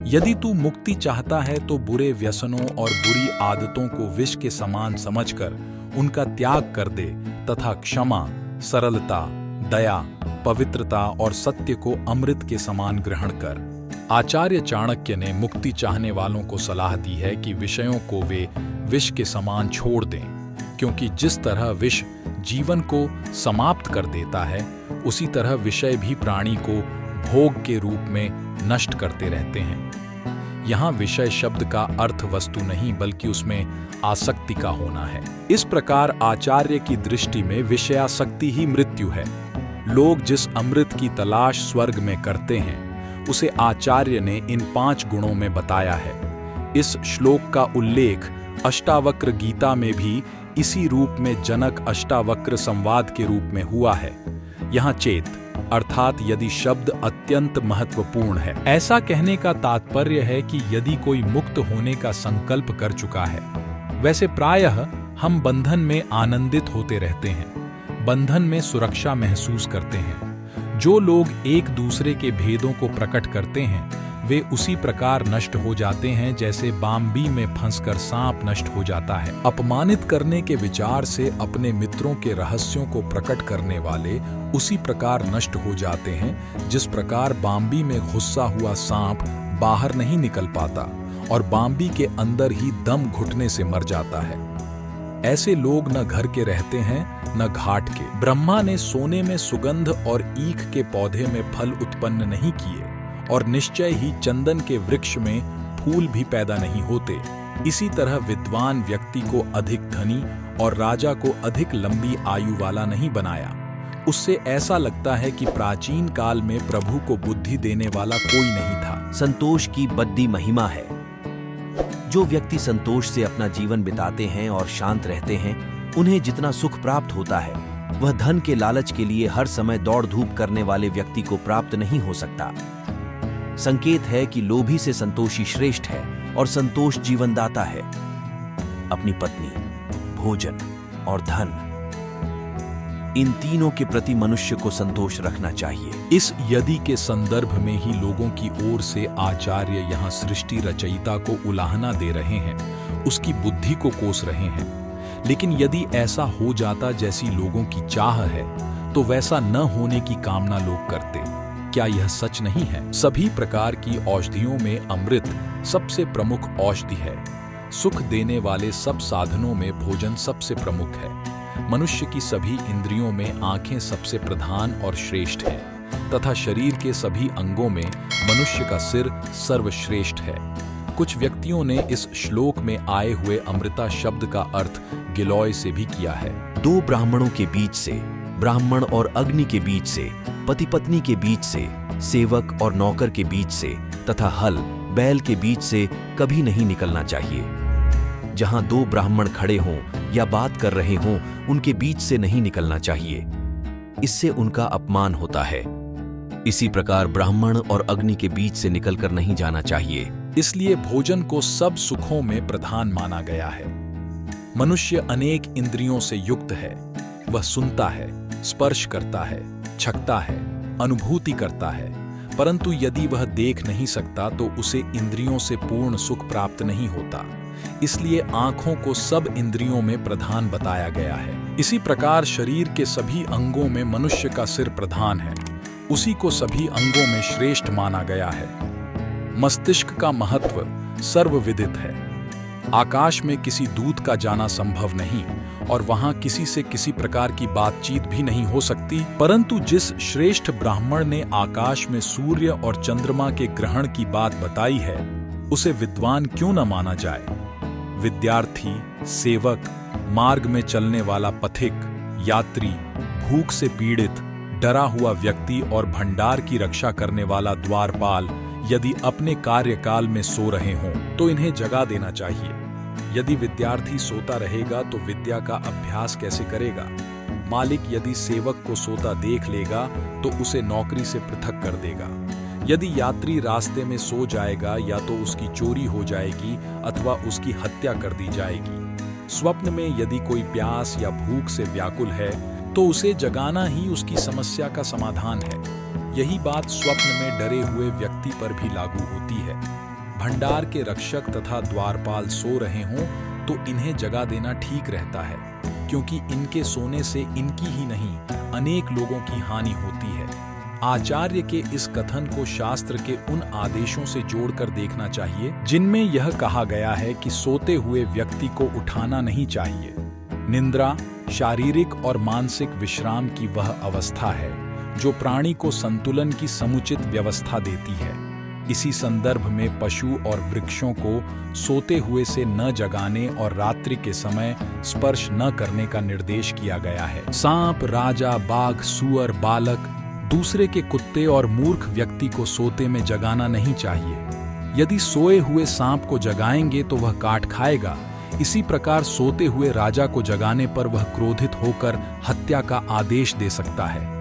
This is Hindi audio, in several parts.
यदि तू मुक्ति चाहता है तो बुरे व्यसनों और बुरी आदतों को विष के समान समझकर उनका त्याग कर दे तथा क्षमा, सरलता, दया, पवित्रता और सत्य को अमृत के समान ग्रहण कर। आचार्य चाणक्य ने मुक्ति चाहने वालों को सलाह दी है कि विषयों को वे विष के समान छोड़ दें, क्योंकि जिस तरह विष जीवन को समाप्त कर देता है, उसी तरह विषय भी प्राणी को भोग के रूप में नष्ट करते रहते हैं। यहाँ विषय शब्द का अर्थ वस्तु नहीं बल्कि उसमें आसक्ति का होना है। इस प्रकार आचार्य की दृष्टि में विषयासक्ति ही मृत्यु है। लोग जिस अमृत की तलाश स्वर्ग में करते हैं, उसे आचार्य ने इन 5 गुणों में बताया है। इस श्लोक का उल्लेख अष्टावक्र गीता में भी इसी रूप में जनक अष्टावक्र संवाद के रूप में हुआ है। यहाँ चेत अर्थात यदि शब्द अत्यंत महत्वपूर्ण है। ऐसा कहने का तात्पर्य है कि यदि कोई मुक्त होने का संकल्प कर चुका है, वैसे प्रायः हम बंधन में आनंदित होते रहते हैं, बंधन में सुरक्षा महसूस करते हैं। जो लोग एक दूसरे के भेदों को प्रकट करते हैं, वे उसी प्रकार नष्ट हो जाते हैं जैसे बाम्बी में फंसकर सांप नष्ट हो जाता है। अपमानित करने के विचार से अपने मित्रों के रहस्यों को प्रकट करने वाले उसी प्रकार नष्ट हो जाते हैं जिस प्रकार बाम्बी में घुसा हुआ सांप बाहर नहीं निकल पाता और बाम्बी के अंदर ही दम घुटने से मर जाता है। ऐसे लोग न घर के रहते हैं न घाट के। ब्रह्मा ने सोने में सुगंध और ईख के पौधे में फल उत्पन्न नहीं किए और निश्चय ही चंदन के वृक्ष में फूल भी पैदा नहीं होते। इसी तरह विद्वान व्यक्ति को अधिक धनी और राजा को अधिक लंबी आयु वाला नहीं बनाया। उससे ऐसा लगता है कि प्राचीन काल में प्रभु को बुद्धि देने वाला कोई नहीं था। संतोष की बद्दी महिमा है। जो व्यक्ति संतोष से अपना जीवन बिताते हैं और शांत रहते हैं, उन्हें जितना सुख प्राप्त होता है, वह धन के लालच के लिए हर समय दौड़ धूप करने वाले व्यक्ति को प्राप्त नहीं हो सकता। संकेत है कि लोभी से संतोषी श्रेष्ठ है और संतोष जीवनदाता है। अपनी पत्नी, भोजन और धन, इन तीनों के प्रति मनुष्य को संतोष रखना चाहिए। इस यदि के संदर्भ में ही लोगों की ओर से आचार्य यहाँ सृष्टि रचयिता को उलाहना दे रहे हैं, उसकी बुद्धि को कोस रहे हैं। लेकिन यदि ऐसा हो जाता जैसी लोगों की चाह है, तो वैसा न होने की कामना लोग करते। क्या यह सच नहीं है? सभी प्रकार की औषधियों में अमृत सबसे प्रमुख औषधि है। सुख देने वाले सब साधनों में भोजन सबसे प्रमुख है। मनुष्य की सभी इंद्रियों में आंखें सबसे प्रधान और श्रेष्ठ है तथा शरीर के सभी अंगों में मनुष्य का सिर सर्वश्रेष्ठ है। कुछ व्यक्तियों ने इस श्लोक में आए हुए अमृता शब्द का अर्थ गिलोय से भी किया है। 2 ब्राह्मणों के बीच से, ब्राह्मण और अग्नि के बीच से, पति पत्नी के बीच से, सेवक और नौकर के बीच से तथा हल बैल के बीच से कभी नहीं निकलना चाहिए। जहां 2 ब्राह्मण खड़े हों या बात कर रहे हों, उनके बीच से नहीं निकलना चाहिए। इससे उनका अपमान होता है। इसी प्रकार ब्राह्मण और अग्नि के बीच से निकलकर नहीं जाना चाहिए। इसलिए भोजन को सब सुखों में प्रधान माना गया है। मनुष्य अनेक इंद्रियों से युक्त है। वह सुनता है, स्पर्श करता है, चखता है, अनुभूति करता है, परंतु यदि वह देख नहीं सकता तो उसे इंद्रियों से पूर्ण सुख प्राप्त नहीं होता। इसलिए आंखों को सब इंद्रियों में प्रधान बताया गया है। इसी प्रकार शरीर के सभी अंगों में मनुष्य का सिर प्रधान है। उसी को सभी अंगों में श्रेष्ठ माना गया है। मस्तिष्क का महत्व सर्वविदित है। आकाश में किसी दूत का जाना संभव नहीं और वहां किसी से किसी प्रकार की बातचीत भी नहीं हो सकती, परंतु जिस श्रेष्ठ ब्राह्मण ने आकाश में सूर्य और चंद्रमा के ग्रहण की बात बताई है, उसे विद्वान क्यों न माना जाए। विद्यार्थी, सेवक, मार्ग में चलने वाला पथिक, यात्री, भूख से पीड़ित, डरा हुआ व्यक्ति और भंडार की रक्षा करने वाला द्वारपाल यदि अपने कार्यकाल में सो रहे हों तो इन्हें जगा देना चाहिए। यदि विद्यार्थी सोता रहेगा तो विद्या का अभ्यास कैसे करेगा? मालिक यदि सेवक को सोता देख लेगा तो उसे नौकरी से पृथक कर देगा। यदि यात्री रास्ते में सो जाएगा या तो उसकी चोरी हो जाएगी अथवा उसकी हत्या कर दी जाएगी। स्वप्न में यदि कोई प्यास या भूख से व्याकुल है तो उसे जगाना ही उसकी समस्या का समाधान है। यही बात स्वप्न में डरे हुए व्यक्ति पर भी लागू होती है। भंडार के रक्षक तथा द्वारपाल सो रहे हों तो इन्हें जगा देना ठीक रहता है, क्योंकि इनके सोने से इनकी ही नहीं अनेक लोगों की हानि होती है। आचार्य के इस कथन को शास्त्र के उन आदेशों से जोड़कर देखना चाहिए जिनमें यह कहा गया है कि सोते हुए व्यक्ति को उठाना नहीं चाहिए। निद्रा शारीरिक और मानसिक विश्राम की वह अवस्था है जो प्राणी को संतुलन की समुचित व्यवस्था देती है। इसी संदर्भ में पशु और वृक्षों को सोते हुए से न जगाने और रात्रि के समय स्पर्श न करने का निर्देश किया गया है। सांप, राजा, बाघ, सूअर, बालक, दूसरे के कुत्ते और मूर्ख व्यक्ति को सोते में जगाना नहीं चाहिए। यदि सोए हुए सांप को जगाएंगे तो वह काट खाएगा। इसी प्रकार सोते हुए राजा को जगाने पर वह क्रोधित होकर हत्या का आदेश दे सकता है।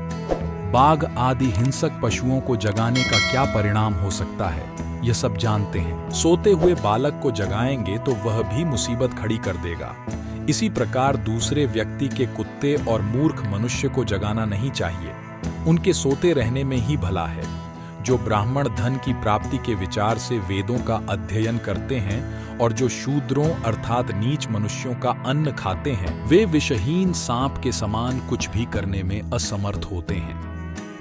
बाघ आदि हिंसक पशुओं को जगाने का क्या परिणाम हो सकता है, यह सब जानते हैं। सोते हुए बालक को जगाएंगे तो वह भी मुसीबत खड़ी कर देगा। इसी प्रकार दूसरे व्यक्ति के कुत्ते और मूर्ख मनुष्य को जगाना नहीं चाहिए। उनके सोते रहने में ही भला है। जो ब्राह्मण धन की प्राप्ति के विचार से वेदों का अध्ययन करते हैं और जो शूद्रों अर्थात नीच मनुष्यों का अन्न खाते हैं, वे विषहीन सांप के समान कुछ भी करने में असमर्थ होते हैं।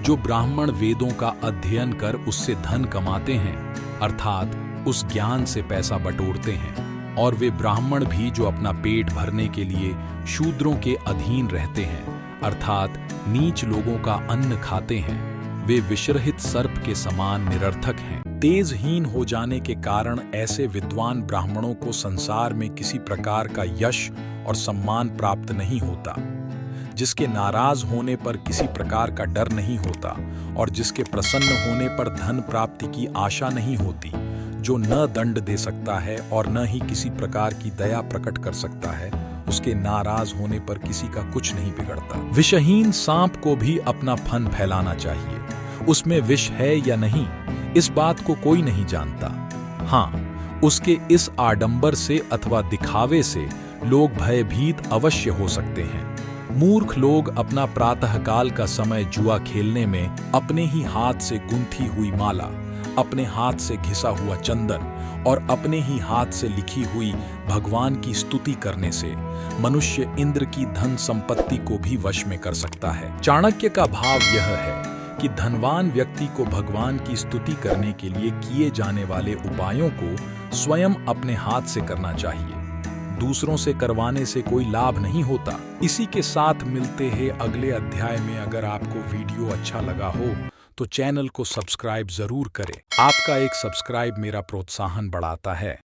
जो ब्राह्मण वेदों का अध्ययन कर उससे धन कमाते हैं अर्थात उस ज्ञान से पैसा बटोरते हैं, और वे ब्राह्मण भी जो अपना पेट भरने के लिए शूद्रों के अधीन रहते हैं अर्थात नीच लोगों का अन्न खाते हैं, वे विषरहित सर्प के समान निरर्थक हैं। तेजहीन हो जाने के कारण ऐसे विद्वान ब्राह्मणों को संसार में किसी प्रकार का यश और सम्मान प्राप्त नहीं होता, जिसके नाराज होने पर किसी प्रकार का डर नहीं होता और जिसके प्रसन्न होने पर धन प्राप्ति की आशा नहीं होती, जो न दंड दे सकता है और न ही किसी प्रकार की दया प्रकट कर सकता है, उसके नाराज होने पर किसी का कुछ नहीं बिगड़ता। विषहीन सांप को भी अपना फन फैलाना चाहिए। उसमें विष है या नहीं, इस बात को कोई नहीं जानता। हाँ, उसके इस आडंबर से अथवा दिखावे से लोग भयभीत अवश्य हो सकते हैं। मूर्ख लोग अपना प्रातःकाल का समय जुआ खेलने में अपने ही हाथ से गुंथी हुई माला, अपने हाथ से घिसा हुआ चंदन और अपने ही हाथ से लिखी हुई भगवान की स्तुति करने से मनुष्य इंद्र की धन संपत्ति को भी वश में कर सकता है। चाणक्य का भाव यह है कि धनवान व्यक्ति को भगवान की स्तुति करने के लिए किए जाने वाले उपायों को स्वयं अपने हाथ से करना चाहिए। दूसरों से करवाने से कोई लाभ नहीं होता। इसी के साथ मिलते हैं अगले अध्याय में। अगर आपको वीडियो अच्छा लगा हो तो चैनल को सब्सक्राइब जरूर करें। आपका एक सब्सक्राइब मेरा प्रोत्साहन बढ़ाता है।